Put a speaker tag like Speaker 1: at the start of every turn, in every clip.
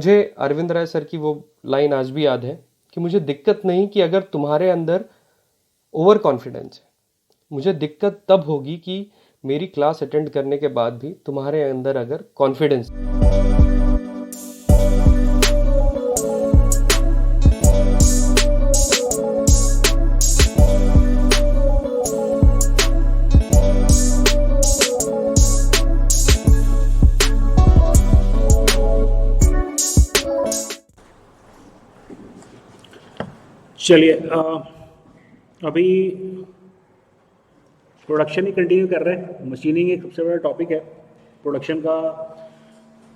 Speaker 1: मुझे अरविंद राय सर की वो लाइन आज भी याद है कि मुझे दिक्कत नहीं कि अगर तुम्हारे अंदर ओवर कॉन्फिडेंस है, मुझे दिक्कत तब होगी कि मेरी क्लास अटेंड करने के बाद भी तुम्हारे अंदर अगर कॉन्फिडेंस।
Speaker 2: चलिए अभी प्रोडक्शन ही कंटिन्यू कर रहे हैं। मशीनिंग एक सबसे बड़ा टॉपिक है प्रोडक्शन का।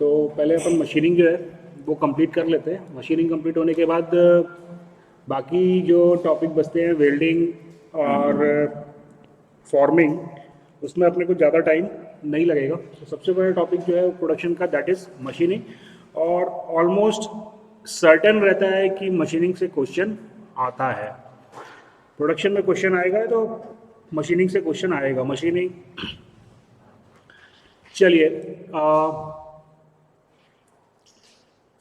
Speaker 2: तो पहले अपन मशीनिंग जो है वो कंप्लीट कर लेते हैं। मशीनिंग कंप्लीट होने के बाद बाकी जो टॉपिक बचते हैं वेल्डिंग और फॉर्मिंग, उसमें अपने को ज़्यादा टाइम नहीं लगेगा। तो सबसे बड़ा टॉपिक जो है प्रोडक्शन का दैट इज़ मशीनिंग। और ऑलमोस्ट सर्टेन रहता है कि मशीनिंग से क्वेश्चन आता है। प्रोडक्शन में क्वेश्चन आएगा तो मशीनिंग से क्वेश्चन आएगा। मशीनिंग, चलिए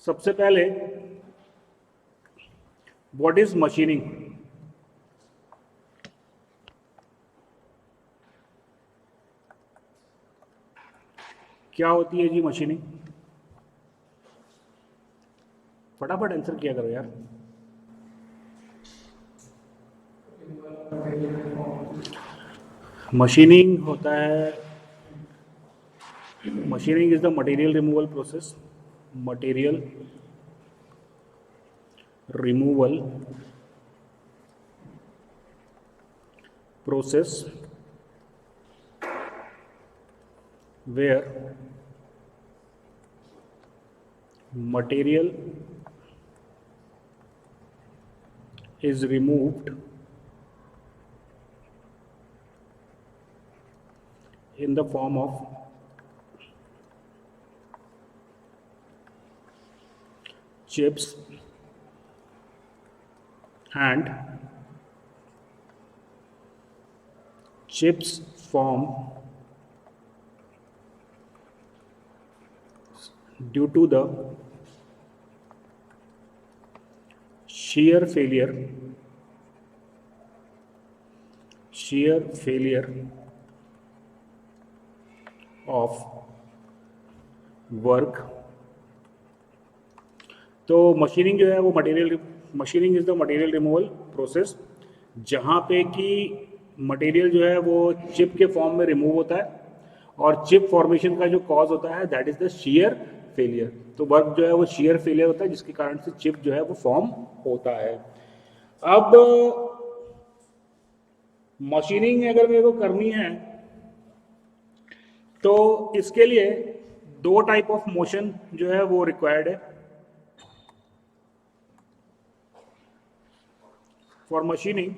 Speaker 2: सबसे पहले व्हाट इज मशीनिंग। क्या होती है जी मशीनिंग? फटाफट आंसर किया करो यार। मशीनिंग होता है, machining is the material removal process. Material removal process where material is removed in the form of chips and chips form due to the shear failure of work. तो machining जो है वो machining is the material removal process, जहाँ पे कि material जो है वो चिप के फॉर्म में रिमूव होता है और चिप फॉर्मेशन का जो कॉज होता है that is the shear failure. तो वर्क जो है वो शियर फेलियर होता है जिसके कारण से चिप जो है वो फॉर्म होता है। अब मशीनिंग अगर मेरे को करनी है तो इसके लिए दो टाइप ऑफ मोशन जो है वो रिक्वायर्ड है। For machining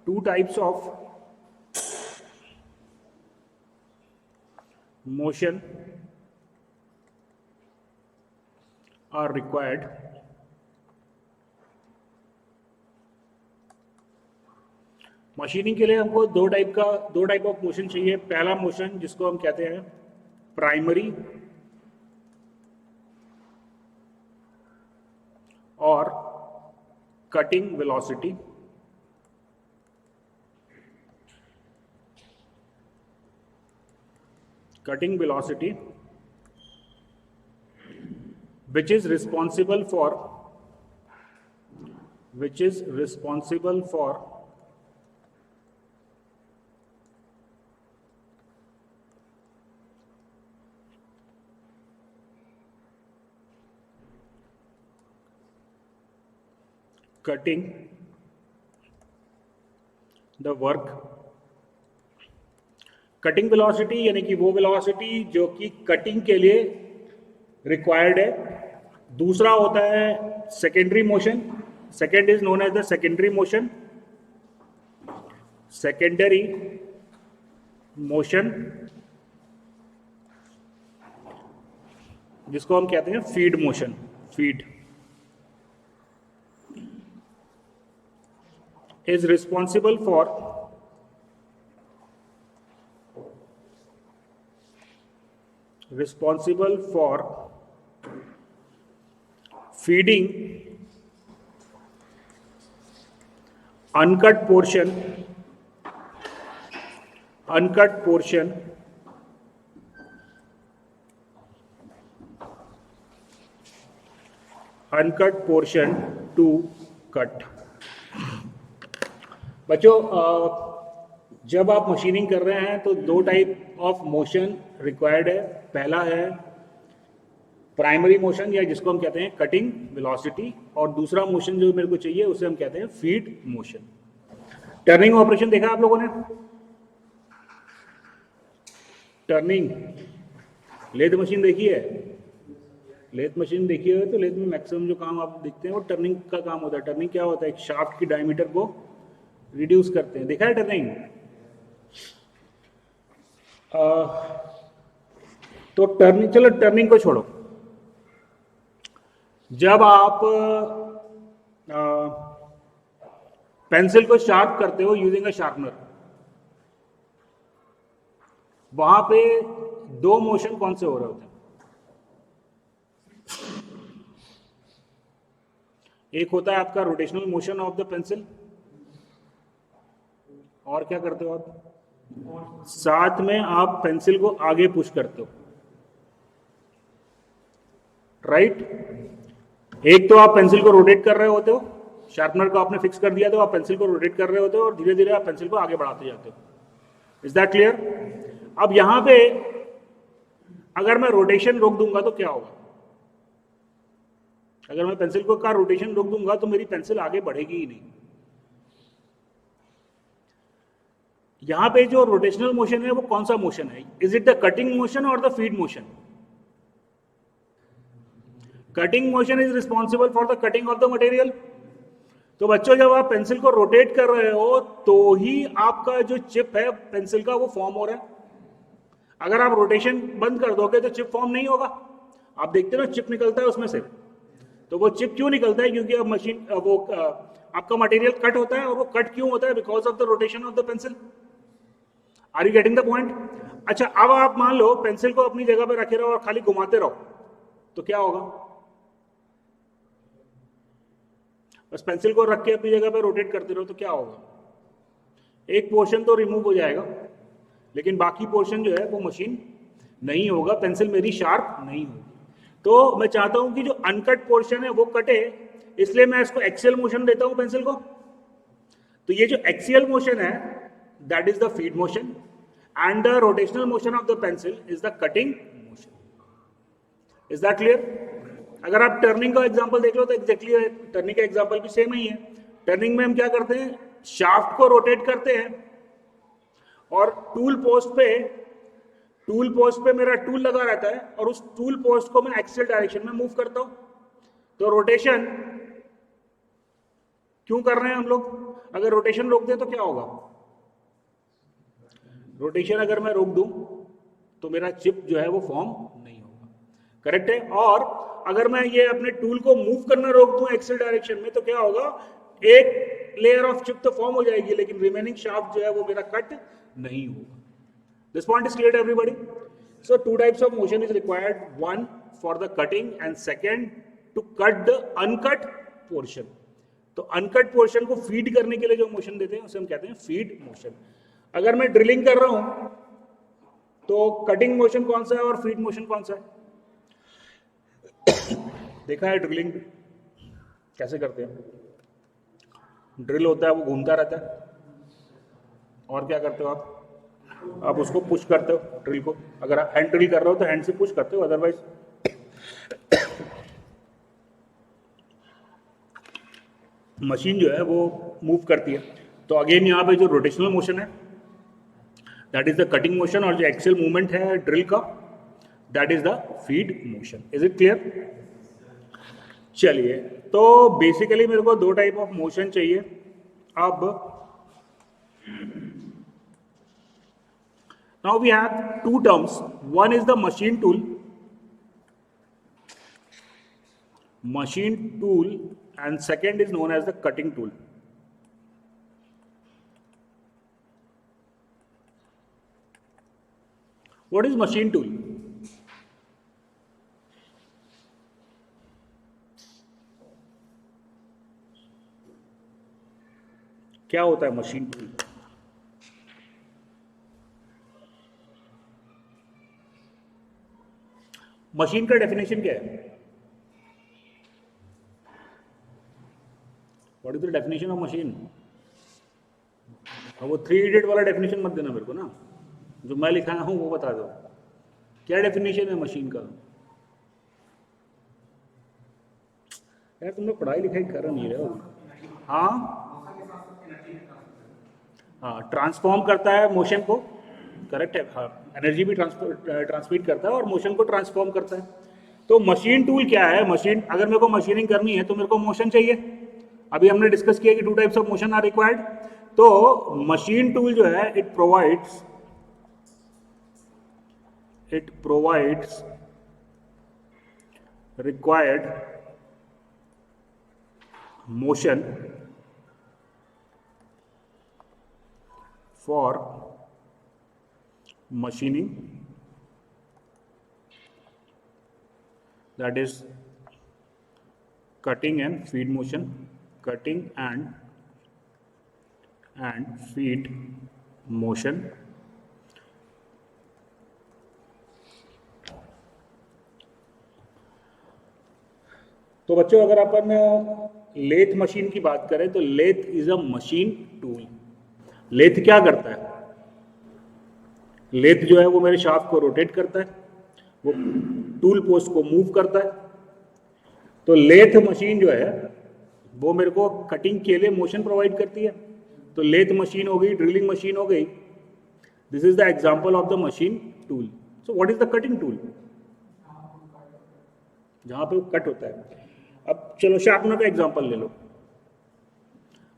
Speaker 2: two types of motion are required। Machining के लिए हमको दो टाइप ऑफ मोशन चाहिए। पहला मोशन जिसको हम कहते हैं प्राइमरी और cutting velocity. cutting velocity which is responsible for cutting the work। Cutting velocity यानी कि वो वेलोसिटी जो कि कटिंग के लिए रिक्वायर्ड है। दूसरा होता है secondary motion. Second is known as the secondary motion. Secondary motion जिसको हम कहते हैं feed motion. Feed is responsible for responsible for feeding uncut portion to cut. बच्चों जब आप मशीनिंग कर रहे हैं तो दो टाइप ऑफ मोशन रिक्वायर्ड है. पहला है प्राइमरी मोशन या जिसको हम कहते हैं कटिंग वेलोसिटी, और दूसरा मोशन जो मेरे को चाहिए उसे हम कहते हैं फीड मोशन. टर्निंग ऑपरेशन देखा आप लोगों ने? टर्निंग लेथ मशीन देखी है? लेथ मशीन देखी है तो लेथ में मैक्सिमम जो काम आप देखते हैं वो टर्निंग का काम होता है. टर्निंग क्या होता है? एक शाफ्ट की डायमीटर को रिड्यूस करते हैं. देखा है टर्निंग? तो टर्निंग, चलो टर्निंग को छोड़ो. जब आप पेंसिल को शार्प करते हो यूजिंग अ शार्पनर, वहां पे दो मोशन कौन से हो रहे होते हैं? एक होता है आपका rotational motion of the pencil, और क्या करते हो आप? साथ में आप पेंसिल को आगे पुश करते हो, राइट? एक तो आप पेंसिल को रोटेट कर रहे होते हो, शार्पनर को आपने फिक्स कर दिया तो आप पेंसिल को रोटेट कर रहे होते हो और धीरे धीरे आप पेंसिल को आगे बढ़ाते जाते हो. Is that clear? अब यहां पे अगर मैं रोटेशन रोक दूंगा तो क्या होगा? अगर मैं पेंसिल को का रोटेशन रोक दूंगा तो मेरी पेंसिल आगे बढ़ेगी ही नहीं. यहां पे जो रोटेशनल मोशन है वो कौन सा मोशन है? Is it the cutting motion और the feed motion? Cutting motion is responsible for the cutting of the material. तो बच्चों जब आप पेंसिल को रोटेट कर रहे हो तो ही आपका जो चिप है पेंसिल का वो फॉर्म हो रहा है. अगर आप रोटेशन बंद कर दोगे तो चिप फॉर्म नहीं होगा. आप देखते हो ना चिप निकलता है उसमें से. तो वो चिप क्यों निकलता है? क्योंकि अब मशीन वो आपका मटेरियल कट होता है, और वो कट क्यों होता है? Because of the rotation of the pencil. Are you getting the point? अच्छा, अब आप मान लो पेंसिल को अपनी जगह पे रखे रहो और खाली घुमाते रहो तो क्या होगा? बस पेंसिल को रख के अपनी जगह पे रोटेट करते रहो तो क्या होगा? एक पोर्शन तो रिमूव हो जाएगा, लेकिन बाकी पोर्शन जो है वो मशीन नहीं होगा, पेंसिल मेरी शार्प नहीं होगी. तो मैं चाहता हूं कि जो अनकट पोर्शन है वो कटे, इसलिए मैं इसको एक्सियल मोशन देता हूं पेंसिल को. तो ये जो एक्सियल मोशन है that is the feed motion, and the rotational motion of the pencil is the cutting motion. Is that clear? अगर आप टर्निंग का एग्जांपल देख लो तो एग्जैक्टली टर्निंग का एग्जांपल भी सेम ही है. टर्निंग में हम क्या करते हैं? शाफ्ट को रोटेट करते हैं और टूल पोस्ट पे मेरा टूल लगा रहता है और उस टूल पोस्ट को मैं एक्सियल डायरेक्शन में मूव करता हूं. तो रोटेशन क्यों कर रहे हैं हम लोग? अगर रोटेशन रोक दें तो क्या होगा? रोटेशन अगर मैं रोक दूं तो मेरा चिप जो है वो फॉर्म नहीं होगा. करेक्ट है? और अगर मैं ये अपने टूल को मूव करना रोक दूं एक्सियल डायरेक्शन में तो क्या होगा? एक लेयर ऑफ चिप तो फॉर्म हो जाएगी, लेकिन रिमेनिंग शाफ्ट जो है वो मेरा कट नहीं होगा. This point is clear to everybody? So two types of motion is required, one for the cutting and second to cut the uncut portion. तो अनकट पोर्शन को फीड करने के लिए जो मोशन देते हैं उसे हम कहते हैं फीड मोशन. अगर मैं ड्रिलिंग कर रहा हूं तो कटिंग मोशन कौन सा है और फीड मोशन कौन सा है? देखा है ड्रिलिंग कैसे करते हैं? ड्रिल होता है वो घूमता रहता है, और क्या करते हो आप उसको पुश करते हो ड्रिल को. अगर आप हैंड ड्रिल कर रहे हो तो हैंड से पुश करते हो, अदरवाइज मशीन जो है वो मूव करती है. तो अगेन यहाँ पे जो रोटेशनल मोशन है that is the cutting motion, और जो एक्सियल मूवमेंट है ड्रिल का that is the feed motion. Is it clear? चलिए, तो बेसिकली मेरे को दो टाइप ऑफ मोशन चाहिए. अब now we have two terms. One is the machine tool, and second is known as the cutting tool. What is machine tool? क्या होता है मशीन टूल? मशीन का डेफिनेशन क्या है? What is the definition of machine? वो 3 idiot वाला definition मत देना मेरे को ना, जो मैं लिखाया हूं वो बता दो। क्या डेफिनेशन है मशीन का? यार तुम लोग पढ़ाई लिखाई कर नहीं रहे हो। हाँ हाँ, ट्रांसफॉर्म करता है मोशन को, करेक्ट है। हाँ, एनर्जी भी ट्रांसमिट करता है और मोशन को ट्रांसफॉर्म करता है। तो मशीन टूल क्या है? मशीन, अगर मेरे को मशीनिंग करनी है तो मेरे को मोशन चाहिए। अभी हमने डिस्कस किया कि 2 types of motion are required. तो मशीन टूल जो है it provides required motion for machining, that is cutting and feed motion, cutting and feed motion. तो बच्चों अगर अपन लेथ मशीन की बात करें तो lathe is a machine tool. Lathe क्या करता है? लेथ जो है वो मेरे शाफ्ट को रोटेट करता है, वो टूल पोस्ट को मूव करता है। तो लेथ मशीन जो है वो मेरे को कटिंग के लिए मोशन प्रोवाइड करती है। तो लेथ मशीन हो गई, ड्रिलिंग मशीन हो गई। This is the example of the machine tool. So what is the cutting tool? जहां पे वो कट होता है। अब चलो शार्पनर का एग्जांपल ले लो।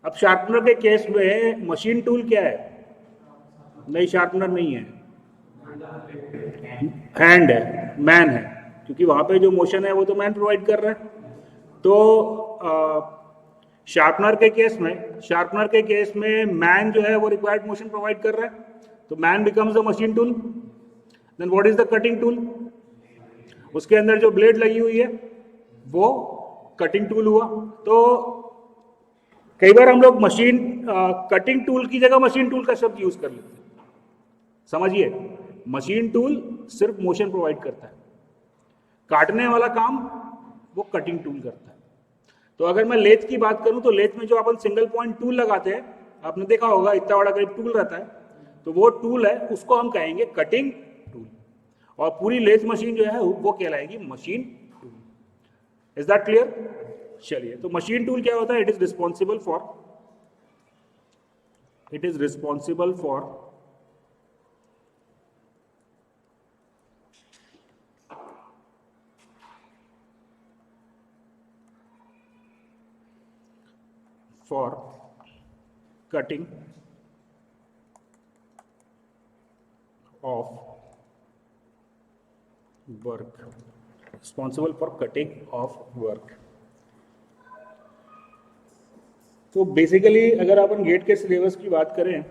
Speaker 2: अब शार्पनर के केस में मशीन टूल क्या है? नहीं, शार्पनर नहीं है, हैंड है, मैन है, क्योंकि वहां पे जो मोशन है वो तो मैन प्रोवाइड कर रहा है। तो शार्पनर के केस में मैन जो है वो रिक्वायर्ड मोशन प्रोवाइड कर रहा है, तो man becomes the machine tool. Then what is the cutting tool? उसके अंदर जो ब्लेड लगी हुई है वो कटिंग टूल हुआ। तो कई बार हम लोग कटिंग टूल की जगह मशीन टूल का शब्द यूज कर लेते हैं। समझिए, मशीन टूल सिर्फ मोशन प्रोवाइड करता है, काटने वाला काम वो कटिंग टूल करता है। तो अगर मैं लेथ की बात करूं तो लेथ में जो अपन सिंगल पॉइंट टूल लगाते हैं, आपने देखा होगा इतना बड़ा करीब टूल रहता है, तो वो टूल है, उसको हम कहेंगे कटिंग टूल। और पूरी लेथ मशीन जो है वो कहलाएगी machine tool. Is that clear? चलिए, तो मशीन टूल क्या होता है? It is responsible for cutting of work, responsible for cutting of work। तो बेसिकली अगर अपन गेट के सिलेबस की बात करें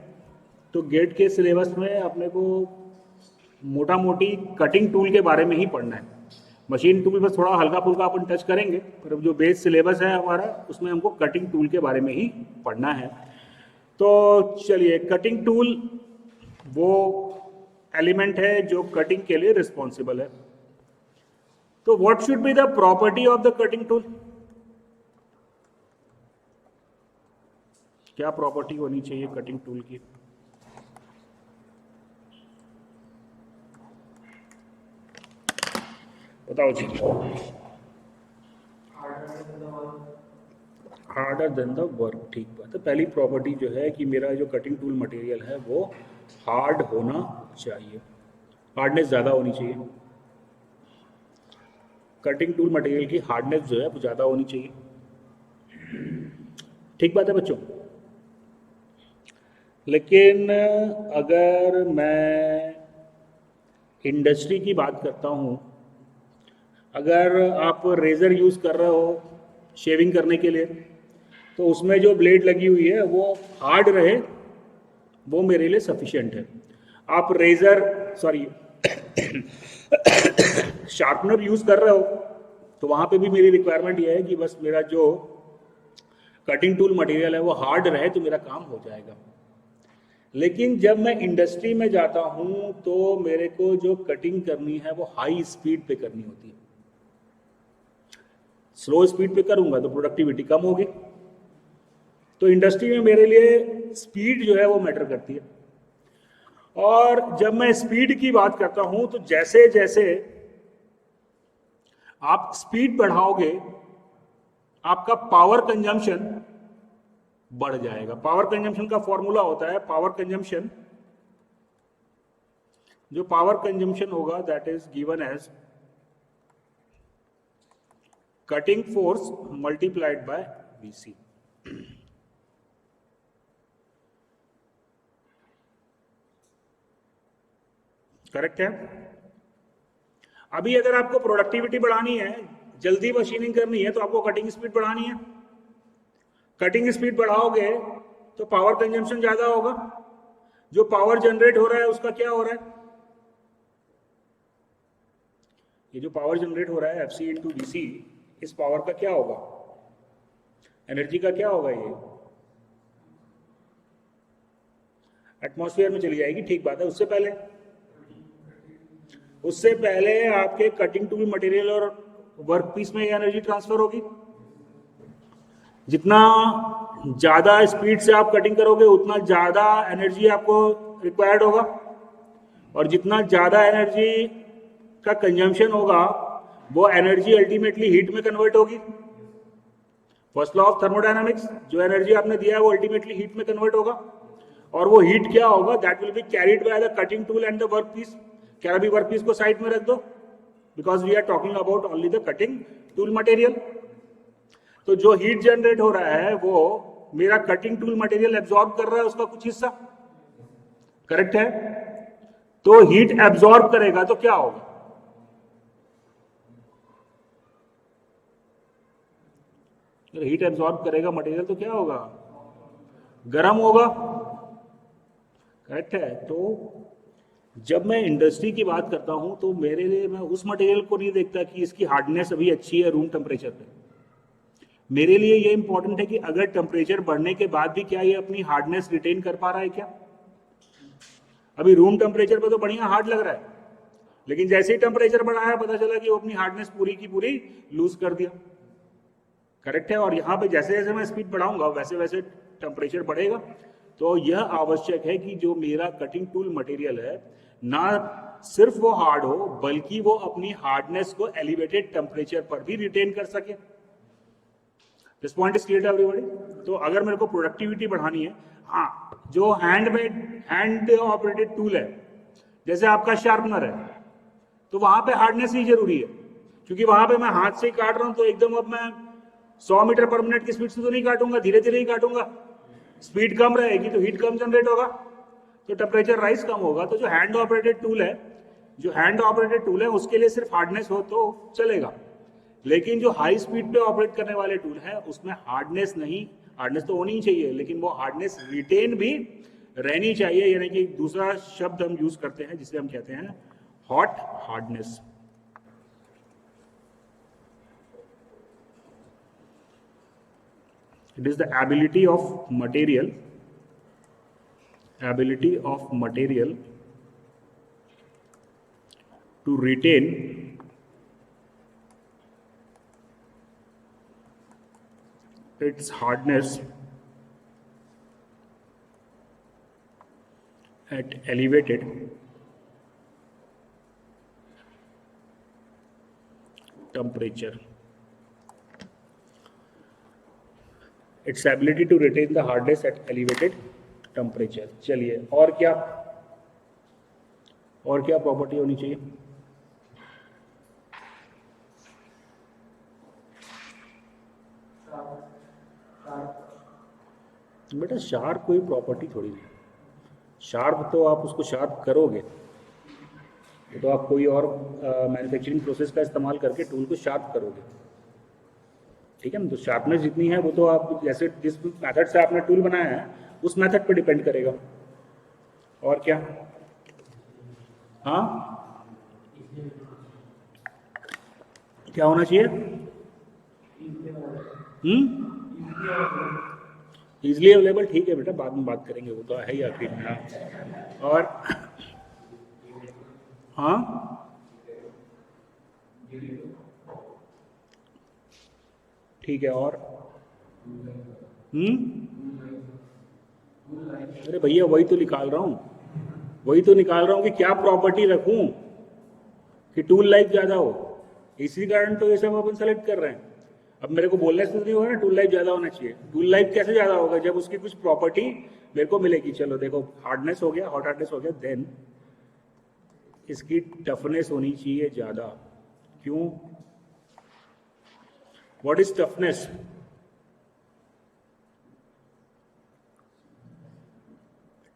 Speaker 2: तो गेट के सिलेबस में अपने को मोटा मोटी कटिंग टूल के बारे में ही पढ़ना है। मशीन टूल बस थोड़ा हल्का फुल्का अपन टच करेंगे, पर जो बेस सिलेबस है हमारा उसमें हमको कटिंग टूल के बारे में ही पढ़ना है। तो चलिए, कटिंग टूल वो एलिमेंट है जो कटिंग के लिए रिस्पॉन्सिबल है। तो what should be the property of the cutting tool? क्या प्रॉपर्टी होनी चाहिए कटिंग टूल की? बताओ जी। हार्डर देन द वर्क, ठीक बात है। पहली प्रॉपर्टी जो है कि मेरा जो कटिंग टूल मटेरियल है वो हार्ड होना चाहिए, हार्डनेस ज़्यादा होनी चाहिए। कटिंग टूल मटेरियल की हार्डनेस जो है वो ज़्यादा होनी चाहिए, ठीक बात है बच्चों। लेकिन अगर मैं इंडस्ट्री की बात करता हूँ, अगर आप रेज़र यूज़ कर रहे हो शेविंग करने के लिए, तो उसमें जो ब्लेड लगी हुई है वो हार्ड रहे, वो मेरे लिए सफिशिएंट है। आप शार्पनर यूज़ कर रहे हो तो वहाँ पे भी मेरी रिक्वायरमेंट ये है कि बस मेरा जो कटिंग टूल मटेरियल है वो हार्ड रहे तो मेरा काम हो जाएगा। लेकिन जब मैं इंडस्ट्री में जाता हूं तो मेरे को जो कटिंग करनी है वो हाई स्पीड पे करनी होती है। स्लो स्पीड पे करूंगा तो प्रोडक्टिविटी कम होगी। तो इंडस्ट्री में मेरे लिए स्पीड जो है वो मैटर करती है। और जब मैं स्पीड की बात करता हूं तो जैसे जैसे आप स्पीड बढ़ाओगे आपका पावर कंजम्पशन बढ़ जाएगा। पावर कंजम्पशन का फॉर्मूला होता है पावर कंजम्पशन, जो पावर कंजम्पशन होगा that is given as cutting force multiplied by BC. Correct है। अभी अगर आपको प्रोडक्टिविटी बढ़ानी है, जल्दी मशीनिंग करनी है, तो आपको कटिंग स्पीड बढ़ानी है। कटिंग स्पीड बढ़ाओगे तो पावर कंजम्पशन ज्यादा होगा। जो पावर जनरेट हो रहा है उसका क्या हो रहा है, ये जो पावर जनरेट हो रहा है F C into D C, इस पावर का क्या होगा, एनर्जी का क्या होगा, ये एटमॉस्फेयर में चली जाएगी। ठीक बात है। उससे पहले आपके कटिंग टूल मटेरियल और वर्क पीस में एनर्जी ट्रांसफर होगी। जितना ज्यादा स्पीड से आप कटिंग करोगे उतना ज्यादा एनर्जी आपको रिक्वायर्ड होगा, और जितना ज्यादा एनर्जी का कंजम्पशन होगा वो एनर्जी अल्टीमेटली हीट में कन्वर्ट होगी। फर्स्ट लॉ ऑफ थर्मोडायनामिक्स, जो एनर्जी आपने दिया है वो अल्टीमेटली हीट में कन्वर्ट होगा, और वो हीट क्या होगा, that will be carried by the cutting tool and the work piece. क्या अभी वर्क पीस को साइड में रख दो, because we are talking about only the cutting tool material. तो जो हीट जनरेट हो रहा है वो मेरा कटिंग टूल मटेरियल एब्जॉर्ब कर रहा है उसका कुछ हिस्सा। करेक्ट है। तो हीट एब्जॉर्ब करेगा तो क्या होगा, हीट एब्जॉर्ब करेगा मटेरियल तो क्या होगा, गर्म होगा। करेक्ट है। तो जब मैं इंडस्ट्री की बात करता हूं तो मेरे लिए मैं उस मटेरियल को नहीं देखता कि इसकी हार्डनेस अभी अच्छी है रूम टेम्परेचर पे। मेरे लिए ये इंपॉर्टेंट है कि अगर टेम्परेचर बढ़ने के बाद भी क्या ये अपनी हार्डनेस रिटेन कर पा रहा है क्या। अभी रूम टेम्परेचर पे तो बढ़िया हार्ड लग रहा है, लेकिन जैसे ही टेम्परेचर बढ़ाया पता चला कि वो अपनी हार्डनेस पूरी की पूरी लूज कर दिया। करेक्ट है। और यहाँ पे जैसे जैसे मैं स्पीड बढ़ाऊंगा वैसे वैसे टेम्परेचर बढ़ेगा। तो यह आवश्यक है कि जो मेरा कटिंग टूल मटेरियल है ना सिर्फ वो हार्ड हो बल्कि वो अपनी हार्डनेस को एलिवेटेड टेम्परेचर पर भी रिटेन कर सके। This point is clear to everybody. तो अगर मेरे को प्रोडक्टिविटी बढ़ानी है, हाँ, जो हैंड ऑपरेटेड टूल है जैसे आपका शार्पनर है, तो वहां पे हार्डनेस ही जरूरी है, क्योंकि वहां पे मैं हाथ से ही काट रहा हूं तो एकदम अब मैं 100 मीटर पर मिनट की स्पीड से तो नहीं काटूंगा, धीरे धीरे ही काटूंगा। स्पीड कम रहेगी तो हीट कम जनरेट होगा, तो टेम्परेचर राइज कम होगा। तो जो हैंड ऑपरेटेड टूल है उसके लिए सिर्फ हार्डनेस हो तो चलेगा, लेकिन जो हाई स्पीड पे ऑपरेट करने वाले टूल है उसमें हार्डनेस नहीं, हार्डनेस तो होनी ही चाहिए लेकिन वो हार्डनेस रिटेन भी रहनी चाहिए। यानी कि दूसरा शब्द हम यूज करते हैं जिसे हम कहते हैं hot hardness. It is the ability of material to retain its hardness at elevated temperature. Its ability to retain the hardness at elevated temperature. चलिए और क्या प्रॉपर्टी होनी चाहिए। बेटा शार्प कोई प्रॉपर्टी थोड़ी नहीं, शार्प तो आप उसको शार्प करोगे तो आप कोई और मैन्युफैक्चरिंग प्रोसेस का इस्तेमाल करके टूल को शार्प करोगे। ठीक है ना। तो शार्पनेस जितनी है वो तो आप जैसे जिस मेथड से आपने टूल बनाया है उस मेथड पर डिपेंड करेगा। और क्या, हाँ क्या होना चाहिए, इजीली अवेलेबल ठीक है बेटा, बाद में बात करेंगे, वो तो है ही आखिर में। हाँ। और हाँ, ठीक है। और अरे भैया वही तो निकाल रहा हूँ, वही तो निकाल रहा हूँ कि क्या प्रॉपर्टी रखूं कि टूल लाइफ ज्यादा हो। इसी कारण तो ये सब अपन सेलेक्ट कर रहे हैं। अब मेरे को बोलने से तो नहीं होगा ना टूल लाइफ ज्यादा होना चाहिए। टूल लाइफ कैसे ज्यादा होगा, जब उसकी कुछ प्रॉपर्टी मेरे को मिलेगी। चलो देखो, हार्डनेस हो गया, हॉट हार्डनेस हो गया, देन इसकी टफनेस होनी चाहिए ज्यादा। क्यों? What is toughness?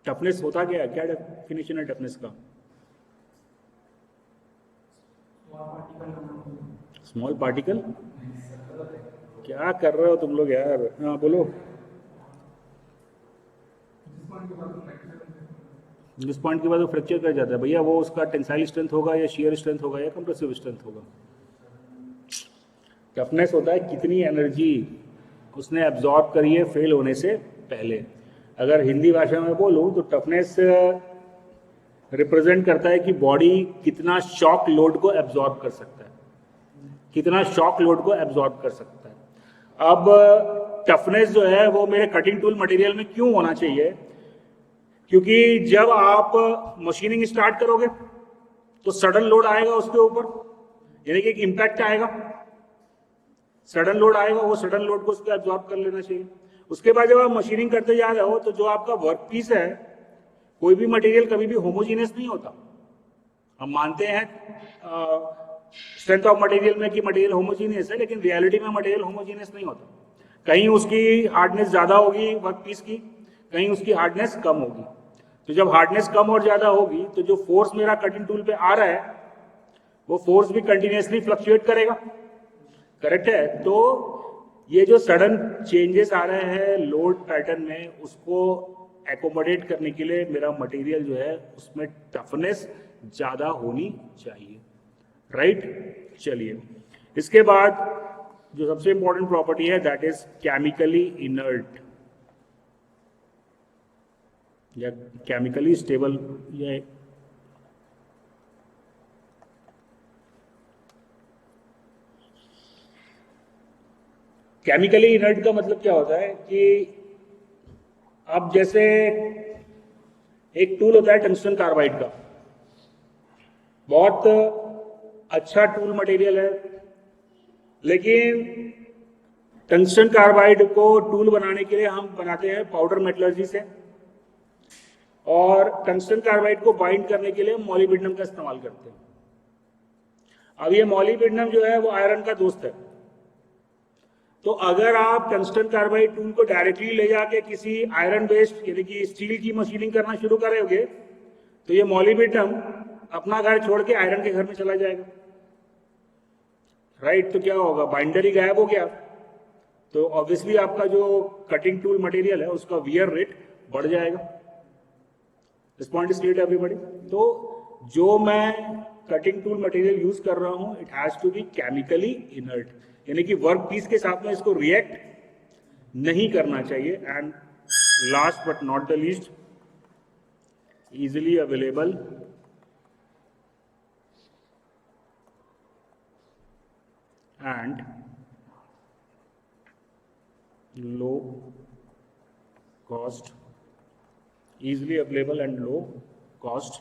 Speaker 2: टफनेस होता क्या है, क्या डेफिनेशन है टफनेस का? Small particle? क्या कर रहे हो तुम लोग यार? हाँ बोलो। जिस पॉइंट के बाद वो फ्रैक्चर कर जाता है भैया, वो उसका टेंसाइल स्ट्रेंथ होगा या शियर स्ट्रेंथ होगा या कंप्रेसिव स्ट्रेंथ होगा। टफनेस होता है कितनी एनर्जी उसने एब्जॉर्ब करी है फेल होने से पहले। अगर हिंदी भाषा में बोलूं तो टफनेस रिप्रेजेंट करता है कि बॉडी कितना शॉक लोड को एब्जॉर्ब कर सकता है, कितना शॉक लोड को एब्जॉर्ब कर सकता है। अब टफनेस जो है वो मेरे कटिंग टूल मटेरियल में क्यों होना चाहिए? क्योंकि जब आप मशीनिंग स्टार्ट करोगे तो सडन लोड आएगा उसके ऊपर, यानी कि एक इम्पैक्ट आएगा, सडन लोड आएगा, वो सडन लोड को उसको एब्जॉर्ब कर लेना चाहिए। उसके बाद जब आप मशीनिंग करते जा रहे हो तो जो आपका वर्क पीस है, कोई भी मटेरियल कभी भी होमोजीनियस नहीं होता। हम मानते हैं स्ट्रेंथ ऑफ मटेरियल में कि मटेरियल होमोजीनियस है, लेकिन रियलिटी में मटेरियल होमोजीनियस नहीं होता। कहीं उसकी हार्डनेस ज्यादा होगी वर्क पीस की, कहीं उसकी हार्डनेस कम होगी। तो जब हार्डनेस कम और ज्यादा होगी तो जो फोर्स मेरा कटिंग टूल पे आ रहा है वो फोर्स भी कंटिन्यूसली फ्लक्चुएट करेगा। करेक्ट है? तो ये जो सडन चेंजेस आ रहे हैं लोड पैटर्न में, उसको एकोमोडेट करने के लिए मेरा मटेरियल जो है उसमें टफनेस ज्यादा होनी चाहिए। राइट? चलिए, इसके बाद जो सबसे इंपॉर्टेंट प्रॉपर्टी है दैट इज केमिकली इनर्ट या केमिकली स्टेबल। या केमिकली इनर्ट का मतलब क्या होता है कि अब जैसे एक टूल होता है टंगस्टन कार्बाइड का, बहुत अच्छा टूल मटेरियल है, लेकिन टंगस्टन कार्बाइड को टूल बनाने के लिए हम बनाते हैं पाउडर मेटलर्जी से, और टंगस्टन कार्बाइड को बाइंड करने के लिए मॉलिब्डेनम का इस्तेमाल करते हैं। अब ये मॉलिब्डेनम जो है वो आयरन का दोस्त है। तो अगर आप टंगस्टन कार्बाइड टूल को डायरेक्टली ले जाके किसी आयरन बेस्ड यानी कि स्टील की मशीनिंग करना शुरू करोगे तो ये मॉलिब्डेनम अपना घर छोड़ के आयरन के घर में चला जाएगा। राइट? तो क्या होगा, बाइंडर ही गायब हो गया, तो ऑब्वियसली आपका जो कटिंग टूल मटेरियल है उसका वियर रेट बढ़ जाएगा। This point is clear everybody? तो जो मैं कटिंग टूल मटेरियल यूज कर रहा हूं it has to be chemically inert, यानी कि वर्क पीस के साथ में इसको रिएक्ट नहीं करना चाहिए। And last but not the least, easily available and low cost, easily available and low cost,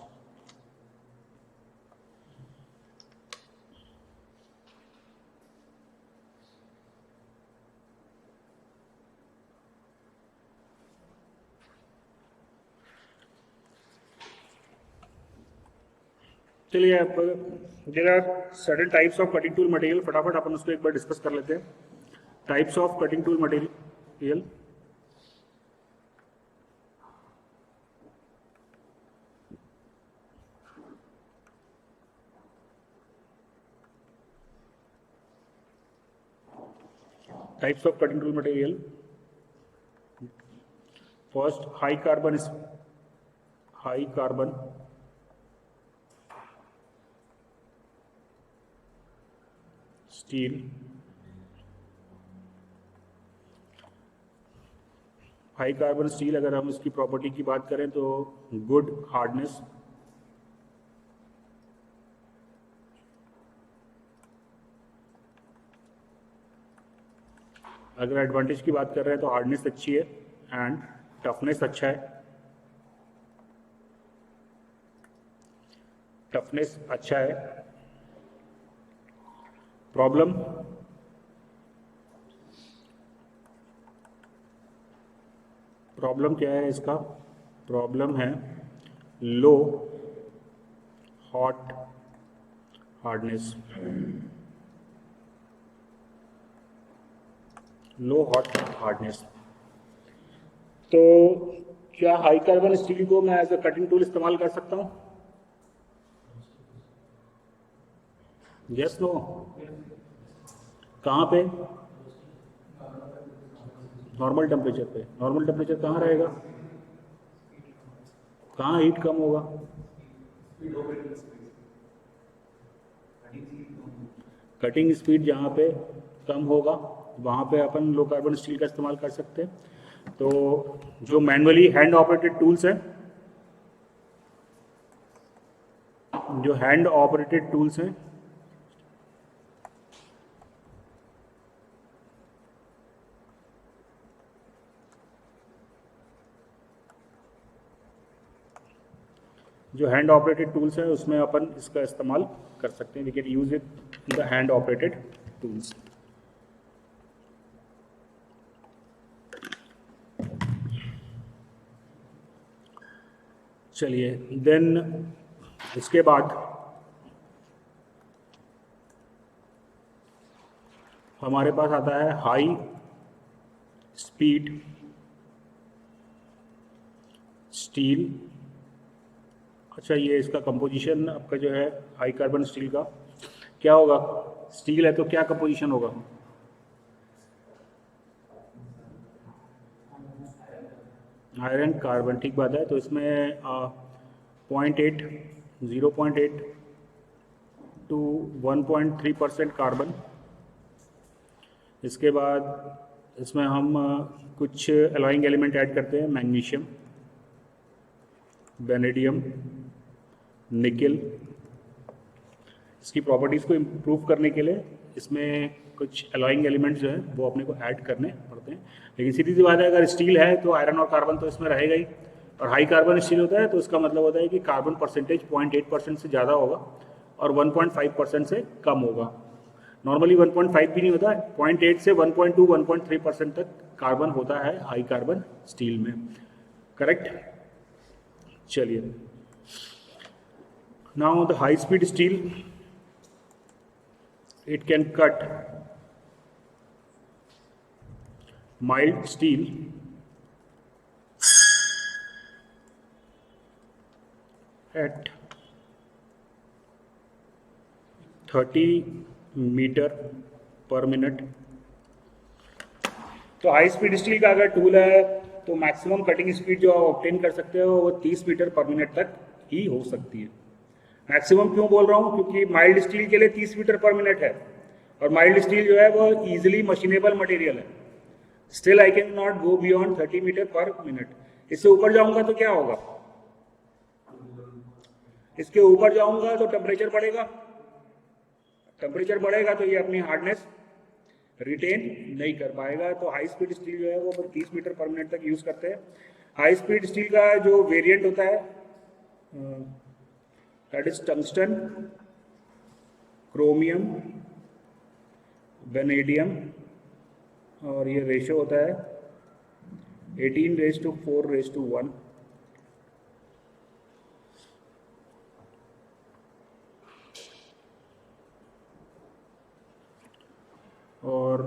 Speaker 2: चलिए आप there are certain types of cutting tool material, फटाफट अपन उसको एक बार डिस्कस कर लेते हैं। Types of cutting tool material. Types of cutting tool material. First, high carbon steel. High carbon steel, अगर हम इसकी प्रॉपर्टी की बात करें तो गुड हार्डनेस, अगर एडवांटेज की बात कर रहे हैं तो हार्डनेस अच्छी है एंड टफनेस अच्छा है, टफनेस अच्छा है। प्रॉब्लम, प्रॉब्लम क्या है इसका? प्रॉब्लम है लो हॉट हार्डनेस, लो हॉट हार्डनेस। तो क्या हाई कार्बन स्टील को मैं एज अ कटिंग टूल इस्तेमाल कर सकता हूँ? Yes no? कहाँ पे? नॉर्मल टेम्परेचर पे। नॉर्मल टेम्परेचर कहाँ रहेगा? कहाँ हीट कम होगा? कटिंग स्पीड जहाँ पे कम होगा वहाँ पे अपन लो कार्बन स्टील का इस्तेमाल कर सकते हैं। तो जो मैनुअली हैंड ऑपरेटेड टूल्स हैं, जो हैंड ऑपरेटेड टूल्स हैं, जो हैंड ऑपरेटेड टूल्स हैं उसमें अपन इसका इस्तेमाल कर सकते हैं। We can use it in the hand operated tools. चलिए, देन इसके बाद हमारे पास आता है हाई स्पीड स्टील। अच्छा, ये इसका कंपोजिशन आपका जो है हाई कार्बन स्टील का क्या होगा? स्टील है तो क्या कंपोजिशन होगा? आयरन कार्बन, ठीक बात है। तो इसमें 0.8 0.8 टू 1.3% कार्बन। इसके बाद इसमें हम कुछ एलॉइंग एलिमेंट ऐड करते हैं, मैग्नीशियम, वेनेडियम, निकल। इसकी प्रॉपर्टीज़ को इम्प्रूव करने के लिए इसमें कुछ एलॉइंग एलिमेंट्स जो है वो अपने को ऐड करने पड़ते हैं। लेकिन सीधी सी बात है, अगर स्टील है तो आयरन और कार्बन तो इसमें रहेगा ही, और हाई कार्बन स्टील होता है तो इसका मतलब होता है कि कार्बन परसेंटेज 0.8% से ज़्यादा होगा और 1.5% से कम होगा। नॉर्मली 1.5 भी नहीं होता है, 0.8 से 1.2 1.3% तक कार्बन होता है हाई कार्बन स्टील में। करेक्ट? चलिए, now the high speed steel, it can cut mild steel at 30 metre per minute. तो हाई स्पीड स्टील का अगर टूल है तो मैक्सिमम कटिंग स्पीड जो आप ऑब्टेन कर सकते हो वो 30 मीटर पर मिनट तक ही हो सकती है। मैक्सिमम क्यों बोल रहा हूँ? क्योंकि माइल्ड स्टील के लिए 30 मीटर पर मिनट है, और माइल्ड स्टील जो है वो इजीली मशीनेबल मटेरियल है। Still I can not go beyond 30 metre per minute. इससे ऊपर जाऊंगा तो क्या होगा? इसके ऊपर जाऊंगा तो टेम्परेचर बढ़ेगा, टेम्परेचर बढ़ेगा तो ये अपनी हार्डनेस रिटेन नहीं कर पाएगा। तो हाई स्पीड स्टील जो है वो 30 मीटर पर मिनट तक यूज करते हैं। हाई स्पीड स्टील का जो वेरिएंट होता है that is tungsten, chromium, vanadium, और ये रेशो होता है 18:4:1। और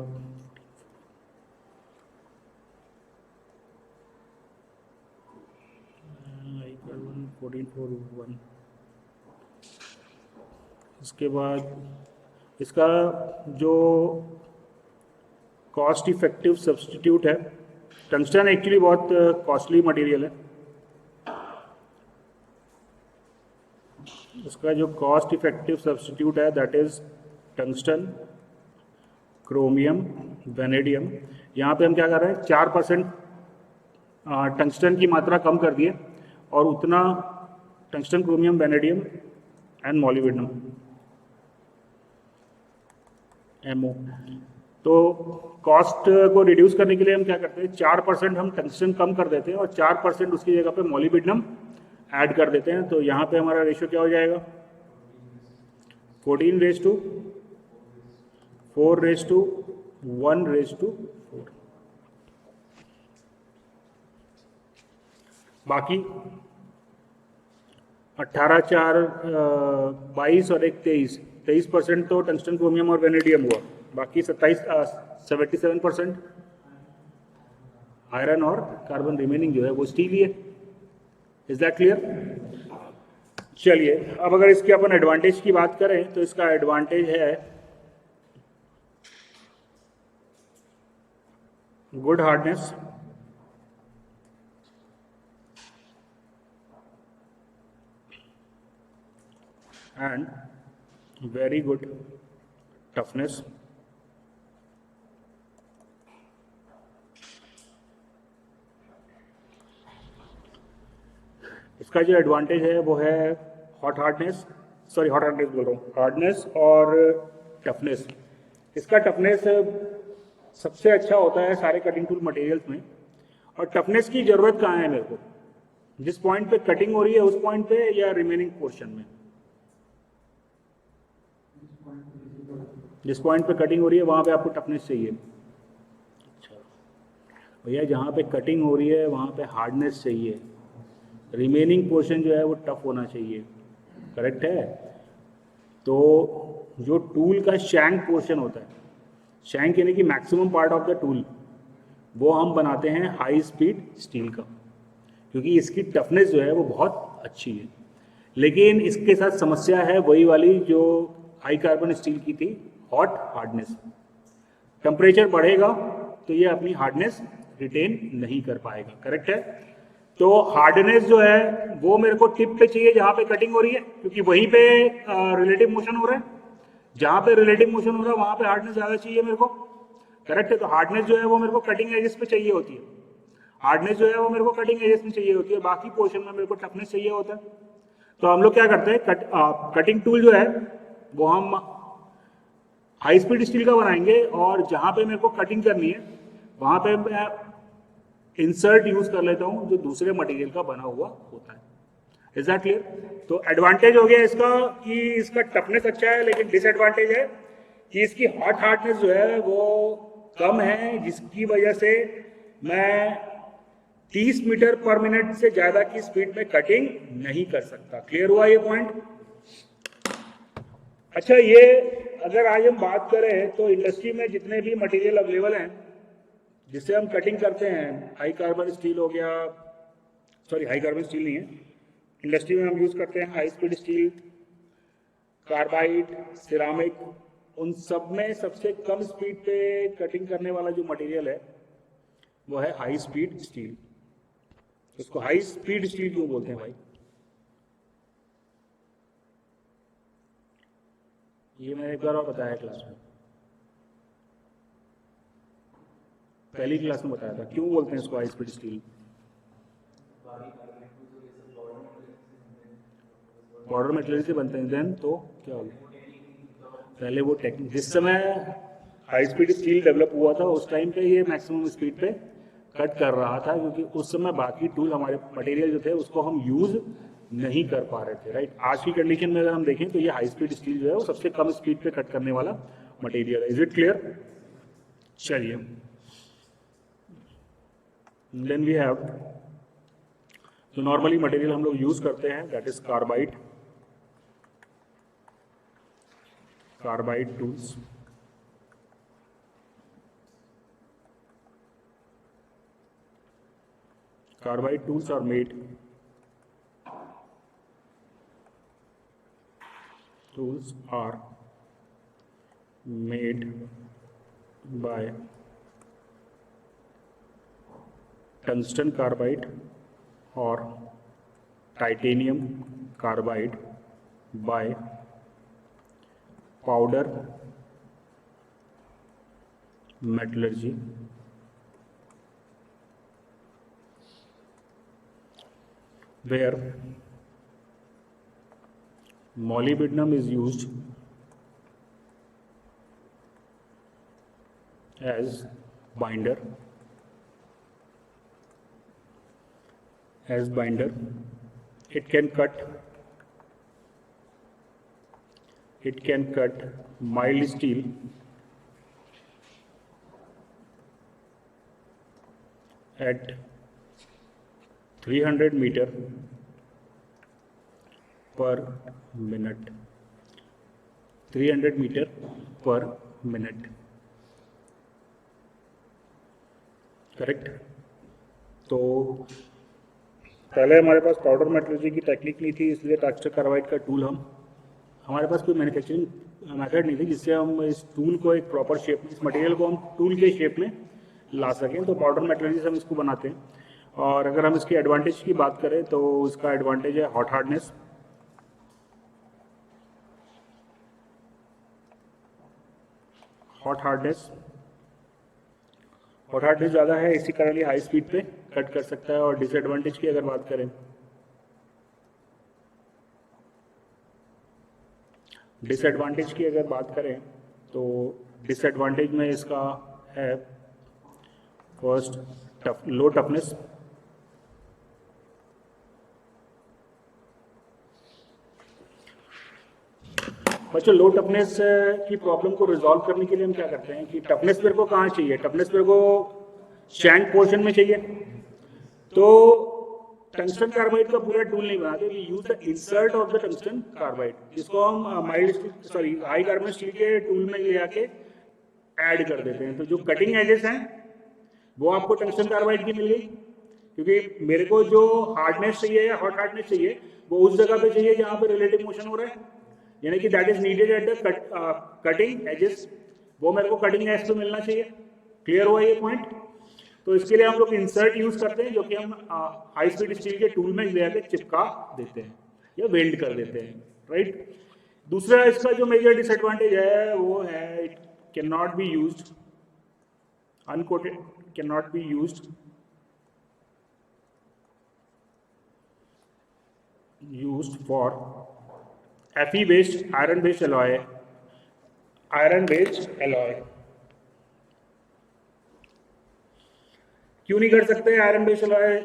Speaker 2: कार्बन 14:4:1। इसके बाद इसका जो कॉस्ट इफेक्टिव सब्स्टिट्यूट है, टंगस्टन एक्चुअली बहुत कॉस्टली मटेरियल है। इसका जो कॉस्ट इफेक्टिव सब्स्टिट्यूट है that is tungsten, chromium, vanadium. यहाँ पे हम क्या कर रहे हैं? 4% टंगस्टन की मात्रा कम कर दिए और उतना tungsten, chromium, vanadium and molybdenum MO। तो कॉस्ट को रिड्यूस करने के लिए हम क्या करते हैं, 4% हम टंगस्टन कम कर देते हैं और 4% उसकी जगह पे मॉलिब्डेनम ऐड कर देते हैं। तो यहाँ पे हमारा रेशियो क्या हो जाएगा, 14:4:1:4। बाकी 18:4:22 और 23% तो टंगस्टन, क्रोमियम और वेनेडियम हुआ। बाकी 77% आयरन और कार्बन रिमेनिंग जो है वो स्टील ही है। Is that clear? चलिए, अब अगर इसके अपन एडवांटेज की बात करें तो इसका एडवांटेज है good hardness, and very good toughness. इसका जो एडवांटेज है वो है हार्डनेस बोल रहा हूँ, हार्डनेस और टफनेस। इसका टफनेस सबसे अच्छा होता है सारे कटिंग टूल मटेरियल्स में। और टफनेस की जरूरत कहाँ है मेरे को, जिस पॉइंट पे कटिंग हो रही है उस पॉइंट पे या रिमेनिंग पोर्शन में? जिस पॉइंट पे कटिंग हो रही है वहां पे आपको टफनेस चाहिए। अच्छा भैया, जहाँ पे कटिंग हो रही है वहां पे हार्डनेस चाहिए, रिमेनिंग पोर्शन जो है वो टफ होना चाहिए। करेक्ट है? तो जो टूल का शैंक पोर्शन होता है, शैंक यानी कि maximum part of the tool, वो हम बनाते हैं हाई स्पीड स्टील का, क्योंकि इसकी टफनेस जो है वो बहुत अच्छी है। लेकिन इसके साथ समस्या है वही वाली जो हाई कार्बन स्टील की थी, हॉट हार्डनेस। टेम्परेचर बढ़ेगा तो ये अपनी हार्डनेस रिटेन नहीं कर पाएगा। करेक्ट है? तो हार्डनेस जो है वो मेरे को टिप पे चाहिए जहां पे कटिंग हो रही है, क्योंकि वहीं पे रिलेटिव मोशन हो रहा है। जहां पे रिलेटिव मोशन हो रहा है वहां पे हार्डनेस ज्यादा चाहिए मेरे को। करेक्ट है? तो हार्डनेस जो है वो मेरे को कटिंग एजेस पे चाहिए होती है। हार्डनेस जो है वो मेरे को कटिंग एजेस में चाहिए होती है, बाकी पोर्शन में मेरे को टफनेस चाहिए होता है। तो हम लोग क्या करते हैं, कटिंग टूल जो है वो हम हाई स्पीड स्टील का बनाएंगे और जहां पे मेरे को कटिंग करनी है वहां पे मैं इंसर्ट यूज कर लेता हूं जो दूसरे मटेरियल का बना हुआ होता है। Is that clear? तो एडवांटेज हो गया इसका कि इसका टफनेस अच्छा है, लेकिन डिसएडवांटेज है कि इसकी हॉट हार्डनेस जो है वो कम है, जिसकी वजह से मैं 30 मीटर पर मिनट से ज्यादा की स्पीड में कटिंग नहीं कर सकता। क्लियर हुआ ये पॉइंट? अच्छा, ये अगर आज हम बात करें तो इंडस्ट्री में जितने भी मटेरियल अवेलेबल हैं जिससे हम कटिंग करते हैं, हाई कार्बन स्टील हो गया, सॉरी हाई कार्बन स्टील नहीं है, इंडस्ट्री में हम यूज करते हैं high speed steel, carbide, ceramic, उन सब में सबसे कम स्पीड पे कटिंग करने वाला जो मटेरियल है वो है हाई स्पीड स्टील। उसको हाई स्पीड स्टील क्यों बोलते हैं भाई? ये मैंने एक बार और बताया क्लास में, पहली क्लास में बताया था क्यों बोलते हैं इसको high speed steel. Border material से बनते हैं, देन तो क्या हो गया, पहले वो टेक्निक, जिस समय हाई स्पीड स्टील डेवलप हुआ था उस टाइम पे ये मैक्सिमम स्पीड पे कट कर रहा था, क्योंकि उस समय बाकी टूल हमारे मटेरियल जो थे उसको हम यूज नहीं कर पा रहे थे। राइट? आज की कंडीशन में अगर हम देखें तो ये हाई स्पीड स्टील जो है वो सबसे कम स्पीड पे कट करने वाला मटेरियल है। Is it clear? चलिए, देन वी हैव, जो नॉर्मली मटेरियल हम लोग यूज करते हैं that is carbide, carbide tools. Carbide tools are made by tungsten carbide or titanium carbide by powder metallurgy where molybdenum is used as binder. It can cut mild steel at 300 meter per minute. 300 meter per minute. Correct. तो पहले हमारे पास powder metrology की technique नहीं थी, इसलिए tungsten carbide का tool हमारे पास कोई मैन्युफैक्चरिंग मेथड नहीं थी जिससे हम इस टूल को एक प्रॉपर शेप में, इस मटेरियल को हम टूल के शेप में ला सकें। तो पाउडर मेट्रोलॉजी से हम इसको बनाते हैं। और अगर हम इसकी एडवांटेज की बात करें तो इसका एडवांटेज है हॉट हार्डनेस। हॉट हार्डनेस ज़्यादा है, इसी कारण ये हाई स्पीड पे कट कर सकता है। और डिसएडवांटेज की अगर बात करें, तो डिसएडवांटेज में इसका है फर्स्ट लो टफनेस। बच्चों, लो टफनेस की प्रॉब्लम को रिजॉल्व करने के लिए हम क्या करते हैं कि टफनेस मेरे को कहाँ चाहिए? टफनेस मेरे को शैंक पोर्शन में चाहिए। तो टंगस्टन कार्बाइड का पूरा टूल नहीं बनाते, we use the insert of the tungsten carbide, जिसको हम हाई कार्बन स्टील के टूल में ले आके ऐड कर देते हैं। तो जो कटिंग एजेस हैं वो आपको टंगस्टन कार्बाइड की मिल गई, क्योंकि मेरे को जो हार्डनेस चाहिए या हॉट हार्डनेस चाहिए वो उस जगह पे चाहिए जहाँ पे रिलेटिव मोशन हो रहा है, यानी कि that is needed at the cutting edges. वो मेरे को कटिंग एज पे मिलना चाहिए। क्लियर हुआ ये पॉइंट? तो इसके लिए हम लोग इंसर्ट यूज करते हैं, जो कि हम हाई स्पीड स्टील के टूल में ले आके चिपका देते हैं या वेल्ड कर देते हैं, राइट। दूसरा इसका जो मेजर डिसएडवांटेज है वो है it can not be used uncoated, can not be used for Fe based iron based alloy, क्यों नहीं कर सकते आयरन बेस्ड अलॉय?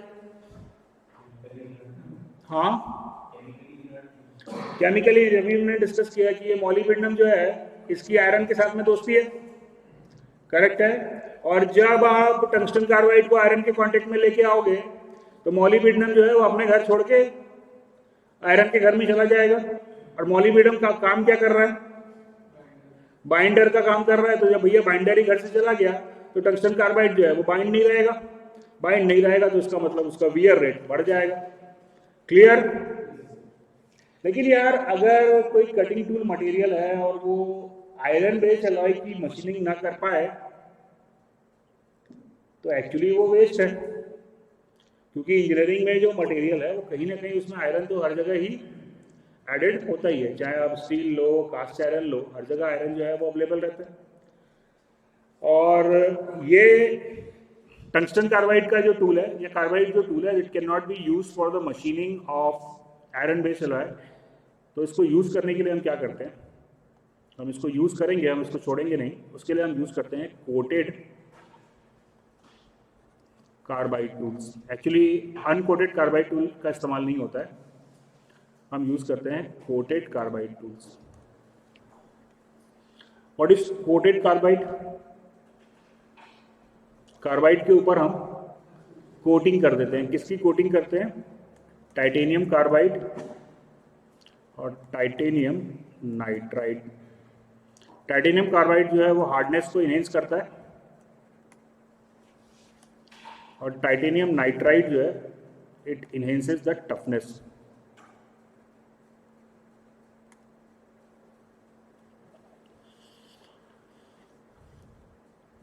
Speaker 2: हाँ, केमिकली अभी हमने डिस्कस किया कि ये मॉलिब्डेनम जो है इसकी आयरन के साथ में दोस्ती है, करेक्ट है। और जब आप टंगस्टन कार्बाइड को आयरन के कांटेक्ट में लेके आओगे तो मॉलिब्डेनम जो है वो अपने घर छोड़ के आयरन के घर में चला जाएगा। और मॉलिब्डेनम का काम क्या कर रहा है? बाइंडर का काम कर रहा है। तो जब भैया बाइंडर ही घर से चला गया तो टंगस्टन कार्बाइड जो है वो बाइंड नहीं रहेगा, तो इसका मतलब उसका वियर रेट बढ़ जाएगा। क्लियर? लेकिन यार अगर कोई कटिंग टूल मटेरियल है और वो आयरन बेस्ड अलॉय की मशीनिंग ना कर पाए तो एक्चुअली वो वेस्ट है, क्योंकि इंजीनियरिंग में जो मटेरियल है वो कहीं ना कहीं उसमें आयरन तो हर जगह ही एडेड होता ही है, चाहे आप स्टील लो, कास्ट आयरन लो, हर जगह आयरन जो है वो अवेलेबल रहता है। और ये टंगस्टन कार्बाइड का जो टूल है, या कार्बाइड जो टूल है, it can not B use for the machining of iron based alloy. तो इसको यूज करने के लिए हम क्या करते हैं? हम इसको यूज करेंगे, हम इसको छोड़ेंगे नहीं। उसके लिए हम यूज करते हैं coated carbide tools. Actually uncoated carbide tool का इस्तेमाल नहीं होता है, हम यूज करते हैं coated carbide tools. What is coated carbide? Carbide के ऊपर हम कोटिंग कर देते हैं। किसकी कोटिंग करते हैं? टाइटेनियम कार्बाइड और टाइटेनियम नाइट्राइड। टाइटेनियम कार्बाइड जो है वो हार्डनेस को इनहेंस करता है और टाइटेनियम नाइट्राइड जो है इट इनहेंसेस द टफनेस।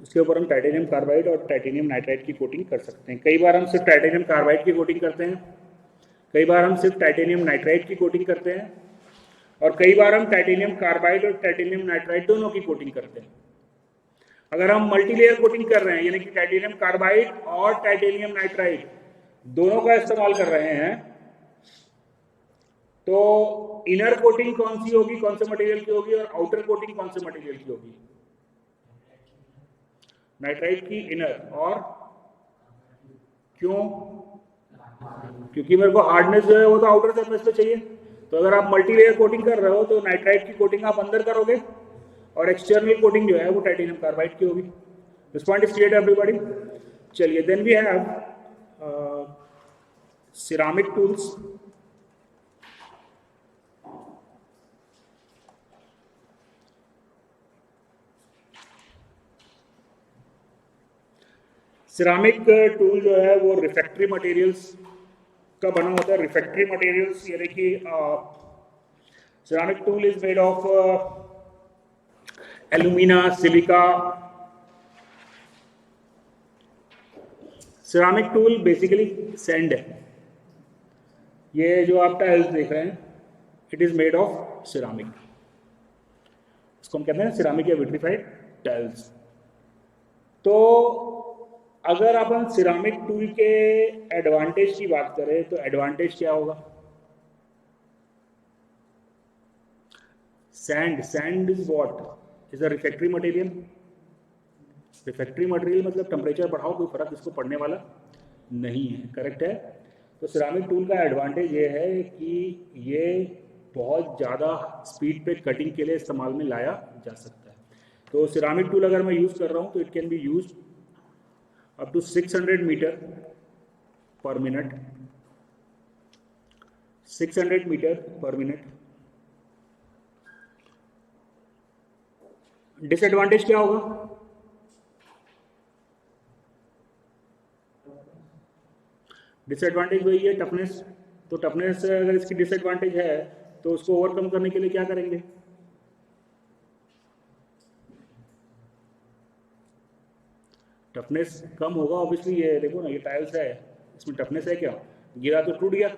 Speaker 2: उसके ऊपर हम टाइटेनियम कार्बाइड और टाइटेनियम नाइट्राइड की कोटिंग कर सकते हैं। कई बार हम सिर्फ टाइटेनियम कार्बाइड की कोटिंग करते हैं, कई बार हम सिर्फ टाइटेनियम नाइट्राइड की कोटिंग करते हैं, और कई बार हम टाइटेनियम कार्बाइड और टाइटेनियम नाइट्राइड दोनों की कोटिंग करते हैं। अगर हम मल्टीलेयर कोटिंग कर रहे हैं, यानी कि टाइटेनियम कार्बाइड और टाइटेनियम नाइट्राइड दोनों का इस्तेमाल कर रहे हैं, तो इनर कोटिंग कौन सी होगी, कौन से मटेरियल की होगी, और आउटर कोटिंग कौन से मटेरियल की होगी? नाइट्राइट की इनर। और क्यों? क्योंकि मेरे को हार्डनेस जो है वो तो आउटर सरफेस पे चाहिए। तो अगर आप मल्टी लेयर कोटिंग कर रहे हो तो नाइट्राइट की कोटिंग आप अंदर करोगे और एक्सटर्नल कोटिंग जो है वो टाइटेनियम कार्बाइड की होगी। This point is clear everybody? चलिए, then we have ceramic tools. Ceramic tool जो है वो रिफैक्ट्री मटेरियल्स का बना होता है। रिफैक्ट्री मटेरियल्स यानी कि ceramic tool is made of alumina, silica. Ceramic tool basically sand है। ये जो आप टाइल्स देख रहे हैं, it is made of ceramic. इसको हम कहते हैं सिरामिक या विट्रीफाइड टाइल्स। तो अगर अपन सिरामिक टूल के एडवांटेज की बात करें तो एडवांटेज क्या होगा? Sand is what? Is a refractory material. Refractory material मतलब टेम्परेचर बढ़ाओ कोई फर्क इसको पड़ने वाला नहीं है, करेक्ट है? तो सिरामिक टूल का एडवांटेज ये है कि ये बहुत ज़्यादा स्पीड पे कटिंग के लिए इस्तेमाल में लाया जा सकता है। तो सिरामिक टूल अगर मैं यूज़ कर रहा हूँ तो it can be use up to 600 meter per minute. 600 meter per minute. Disadvantage क्या होगा? डिसएडवांटेज वही है, टफनेस। तो टफनेस अगर इसकी डिसएडवांटेज है तो उसको ओवरकम करने के लिए क्या करेंगे? टफनेस कम होगा ऑब्वियसली। ये देखो ना, ये टाइल्स है, इसमें टफनेस है क्या? गिरा तो टूट गया,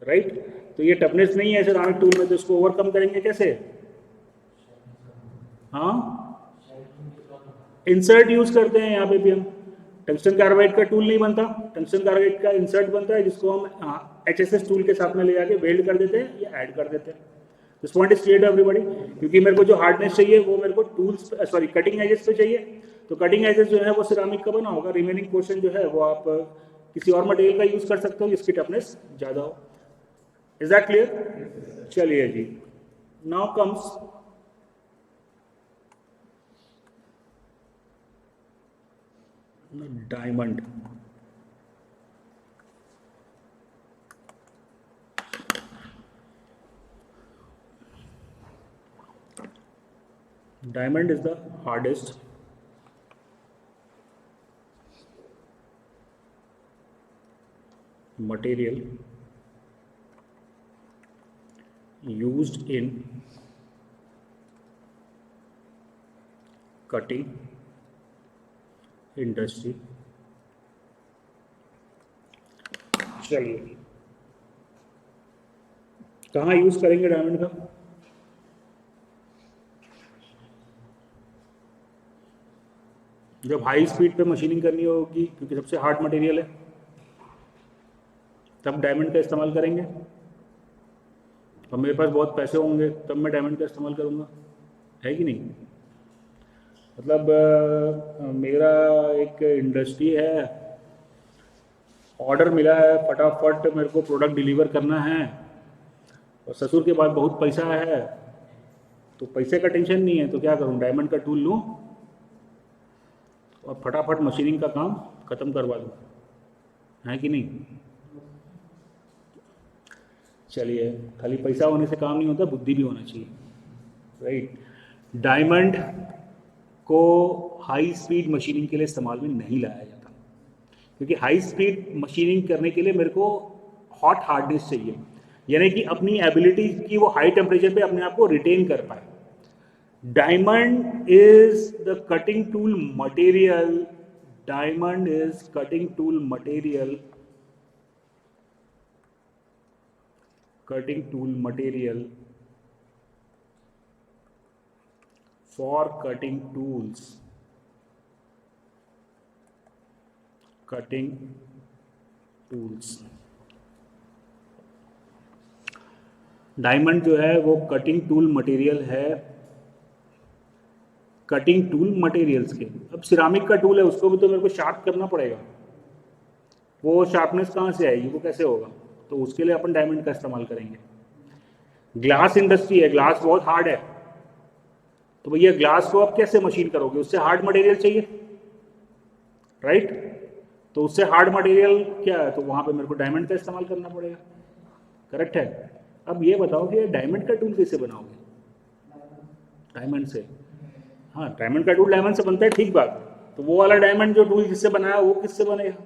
Speaker 2: राइट? तो ये टफनेस नहीं है सिरामिक टूल में, तो इसको ओवरकम करेंगे कैसे? हाँ, इंसर्ट यूज करते हैं यहाँ पे भी हम। टंगस्टन कार्बाइड का टूल नहीं बनता, टंगस्टन कार्बाइड का इंसर्ट बनता है जिसको हम HSS टूल के साथ में ले जाके वेल्ड कर देते हैं या ऐड कर देते हैं। This point is clear to everybody? क्योंकि मेरे को जो हार्डनेस चाहिए वो मेरे को टूल्स सॉरी कटिंग एजेस पे चाहिए। तो कटिंग एजेस जो है वो सिरामिक का बना होगा, रिमेनिंग पोर्शन जो है वो आप किसी और मटेरियल का यूज कर सकते हो जिसकी टफनेस ज़्यादा हो। Is that clear? चलिए जी, now comes diamond. Diamond is the hardest material used in cutting industry। चलिए, कहाँ यूज करेंगे डायमंड का? जब हाई स्पीड पे मशीनिंग करनी होगी क्योंकि सबसे हार्ड मटेरियल है, तब डायमंड का इस्तेमाल करेंगे। और मेरे पास बहुत पैसे होंगे तब मैं डायमंड का इस्तेमाल करूँगा, है कि नहीं? मतलब मेरा एक इंडस्ट्री है, ऑर्डर मिला है, फटाफट मेरे को प्रोडक्ट डिलीवर करना है, और ससुर के पास बहुत पैसा है, तो पैसे का टेंशन नहीं है, तो क्या करूँ? डायमंड का टूल लूँ और फटाफट मशीनिंग का काम ख़त्म करवा दूँ, है कि नहीं? चलिए, खाली पैसा होने से काम नहीं होता, बुद्धि भी होना चाहिए, राइट? डायमंड को हाई स्पीड मशीनिंग के लिए इस्तेमाल में नहीं लाया जाता, क्योंकि हाई स्पीड मशीनिंग करने के लिए मेरे को हॉट हार्डनेस चाहिए, यानी कि अपनी एबिलिटी की वो हाई टेम्परेचर पे अपने आप को रिटेन कर पाए। Diamond is the cutting tool material, diamond is cutting tool material, cutting tool material for cutting tools, cutting tools। Diamond जो है वो कटिंग टूल मटेरियल है, कटिंग टूल मटेरियल्स के। अब सिरामिक का टूल है, उसको भी तो मेरे को शार्प करना पड़ेगा, वो शार्पनेस कहाँ से आएगी, वो कैसे होगा? तो उसके लिए अपन डायमंड का इस्तेमाल करेंगे। ग्लास इंडस्ट्री है, ग्लास बहुत हार्ड है, तो भैया ग्लास को आप कैसे मशीन करोगे? उससे हार्ड मटेरियल चाहिए, राइट? तो उससे हार्ड मटेरियल क्या है, तो वहां पे मेरे को डायमंड का इस्तेमाल करना पड़ेगा, करेक्ट है? अब ये बताओ कि डायमंड का टूल कैसे बनाओगे? डायमंड से, हाँ डायमंड का टूल डायमंड से बनता है, ठीक बात। तो वो वाला डायमंड जो टूल जिससे बनाया वो किससे बनेगा?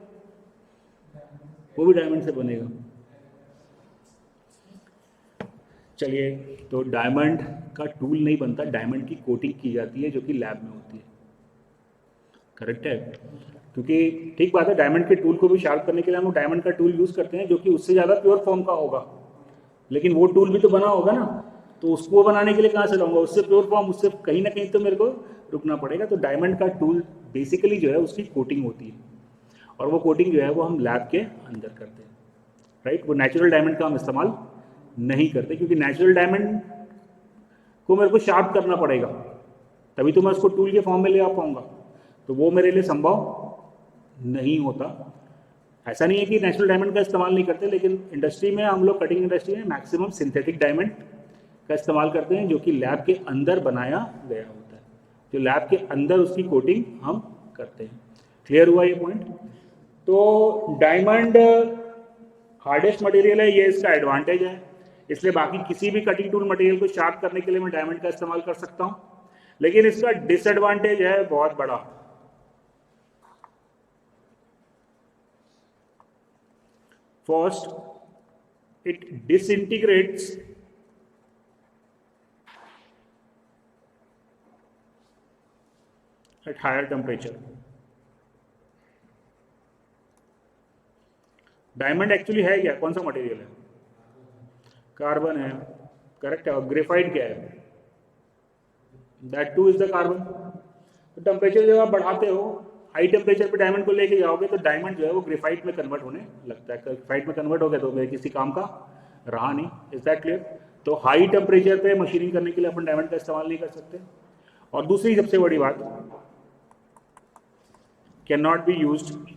Speaker 2: वो भी डायमंड से बनेगा। चलिए, तो डायमंड का टूल नहीं बनता, डायमंड की कोटिंग की जाती है जो कि लैब में होती है, करेक्ट है? क्योंकि ठीक बात है, डायमंड के टूल को भी शार्प करने के लिए हम डायमंड का टूल यूज़ करते हैं जो कि उससे ज़्यादा प्योर फॉर्म का होगा, लेकिन वो टूल भी तो बना होगा ना, तो उसको बनाने के लिए कहाँ से लाऊंगा? उससे प्योर फॉर्म, उससे कहीं ना कहीं तो मेरे को रुकना पड़ेगा। तो डायमंड का टूल बेसिकली जो है उसकी कोटिंग होती है, और वो कोटिंग जो है वो हम लैब के अंदर करते हैं, राइट? वो नेचुरल डायमंड का हम इस्तेमाल नहीं करते, क्योंकि नेचुरल डायमंड को मेरे को शार्प करना पड़ेगा, तभी तो मैं उसको टूल के फॉर्म में ले आ पाऊंगा, तो वो मेरे लिए संभव नहीं होता। ऐसा नहीं है कि नेचुरल डायमंड का इस्तेमाल नहीं करते, लेकिन इंडस्ट्री में हम लोग, कटिंग इंडस्ट्री में मैक्सिमम सिंथेटिक डायमंड का इस्तेमाल करते हैं, जो कि लैब के अंदर बनाया गया होता है, जो लैब के अंदर उसकी कोटिंग हम करते हैं। क्लियर हुआ ये पॉइंट? तो डायमंड हार्डेस्ट मटेरियल है, ये इसका एडवांटेज है, इसलिए बाकी किसी भी कटिंग टूल मटेरियल को शार्प करने के लिए मैं डायमंड का इस्तेमाल कर सकता हूं। लेकिन इसका डिसएडवांटेज है बहुत बड़ा। First, it डिसइंटीग्रेट्स at higher temperature. Diamond actually है क्या, कौन सा मटेरियल है? कार्बन है, करेक्ट है। और ग्रेफाइट क्या है? That two is the carbon. तो टेम्परेचर जब आप बढ़ाते हो, हाई टेम्परेचर पे डायमंड को लेके जाओगे तो डायमंड जो है वो ग्रेफाइट में कन्वर्ट होने लगता है। ग्रेफाइट में कन्वर्ट हो गया तो मेरे किसी काम का रहा नहीं। Is that clear? तो हाई टेम्परेचर पे मशीनिंग करने के लिए अपन डायमंड का इस्तेमाल नहीं कर सकते। और दूसरी सबसे बड़ी बात, can not be used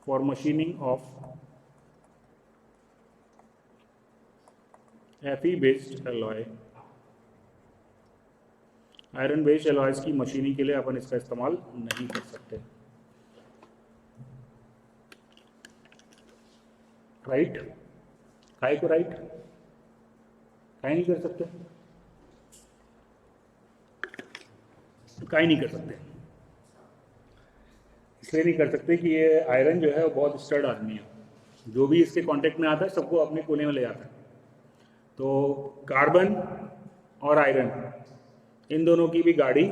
Speaker 2: for machining of Fe based alloy। Iron based alloys की मशीनिंग के लिए अपन इसका इस्तेमाल नहीं कर सकते, राइट? काहे को राइट? काहे नहीं कर सकते? काहे नहीं कर सकते? इसलिए नहीं कर सकते कि ये आयरन जो है वो बहुत स्टर्ड आदमी है, जो भी इसके कांटेक्ट में आता है सबको अपने कोने में ले जाता है। तो कार्बन और आयरन, इन दोनों की भी गाढ़ी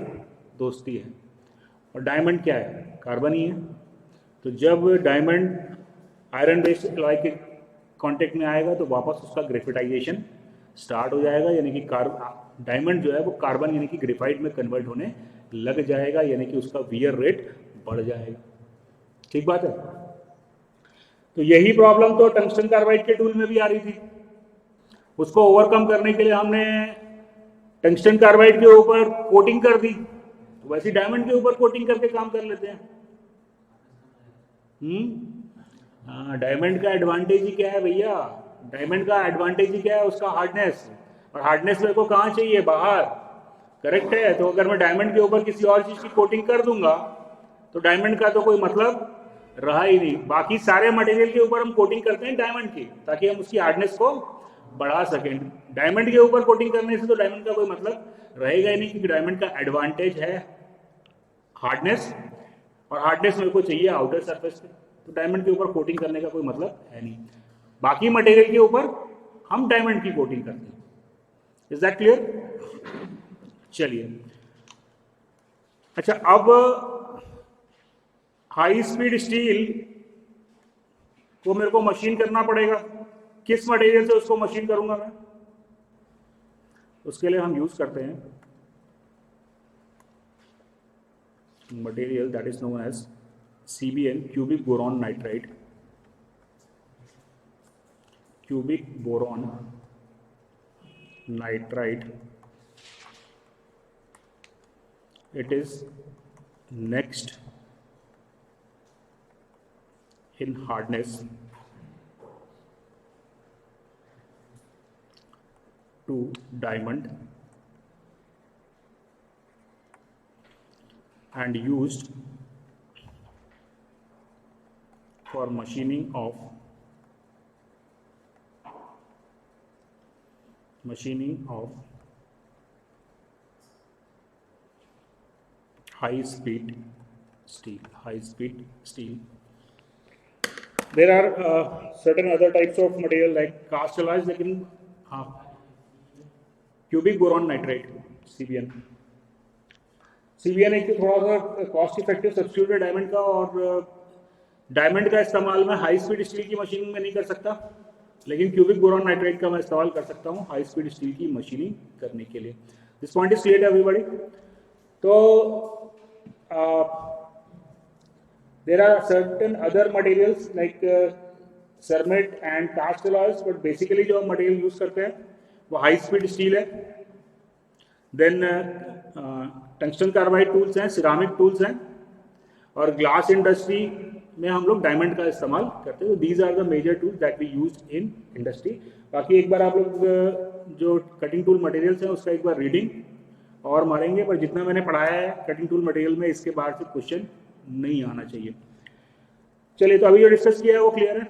Speaker 2: दोस्ती है। और डायमंड क्या है? कार्बन ही है। तो जब डायमंड आयरन बेस्ड एलॉय के कांटेक्ट में आएगा तो वापस उसका ग्रेफिटाइजेशन स्टार्ट हो जाएगा, यानी कि डायमंड जो है वो कार्बन यानी कि ग्रेफाइट में कन्वर्ट होने लग जाएगा, यानी कि उसका वियर रेट बढ़ जाएगा। ठीक बात है? तो यही प्रॉब्लम तो टंगस्टन कार्बाइड के टूल में भी आ रही थी। उसको ओवरकम करने के लिए हमने टंगस्टन कार्बाइड के ऊपर कोटिंग कर दी, तो वैसे डायमंड के ऊपर कोटिंग करके काम कर लेते हैं। हाँ, डायमंड का एडवांटेज ही क्या है भैया? डायमंड का एडवांटेज ही क्या है? उसका हार्डनेस। और हार्डनेस मेरे को कहाँ चाहिए? बाहर, करेक्ट है? तो अगर मैं डायमंड के ऊपर किसी और चीज की कोटिंग कर दूंगा तो डायमंड का तो कोई मतलब रहा ही नहीं। बाकी सारे मटेरियल के ऊपर हम कोटिंग करते हैं डायमंड की, ताकि हम उसकी हार्डनेस को बढ़ा सकें। डायमंड के ऊपर कोटिंग करने से तो डायमंड का कोई मतलब रहेगा ही नहीं, क्योंकि डायमंड का एडवांटेज है हार्डनेस, और हार्डनेस मेरे को चाहिए आउटर सरफेस पे, तो डायमंड के ऊपर कोटिंग करने का कोई मतलब है नहीं। बाकी मटेरियल के ऊपर हम डायमंड की कोटिंग करते हैं। Is that clear? चलिए, अच्छा, अब हाई स्पीड स्टील को मेरे को मशीन करना पड़ेगा। किस मटेरियल से उसको मशीन करूंगा मैं? उसके लिए हम यूज करते हैं material that is known as CBN, cubic boron nitride. cubic boron nitride. It is next in hardness to diamond and used for machining of high speed steel. There are certain other types of material like cast alloys, लेकिन हाँ cubic boron nitride CBN एक तो थोड़ा सा cost effective substitute है diamond का, और diamond का इस्तेमाल मैं हाई स्पीड स्टील की मशीनिंग में नहीं कर सकता, लेकिन क्यूबिक बोरॉन नाइट्राइड का मैं इस्तेमाल कर सकता हूँ हाई स्पीड स्टील की मशीनिंग करने के लिए. This point is clear everybody. तो there are certain other materials like cermet and cast alloys, but basically जो हम मटेरियल यूज करते हैं वो हाई स्पीड स्टील है. देन टंगस्टन कार्बाइड टूल्स हैं, सिरामिक टूल्स हैं, और ग्लास इंडस्ट्री में हम लोग डायमंड का इस्तेमाल करते हैं. These are the major tools that we use in industry. बाकी एक बार आप लोग जो कटिंग टूल मटेरियल्स हैं उसका एक बार रीडिंग और मारेंगे, पर जितना मैंने पढ़ाया है कटिंग टूल मटेरियल में इसके बाहर से क्वेश्चन नहीं आना चाहिए. चलिए, तो अभी जो डिस्कस किया है वो क्लियर है.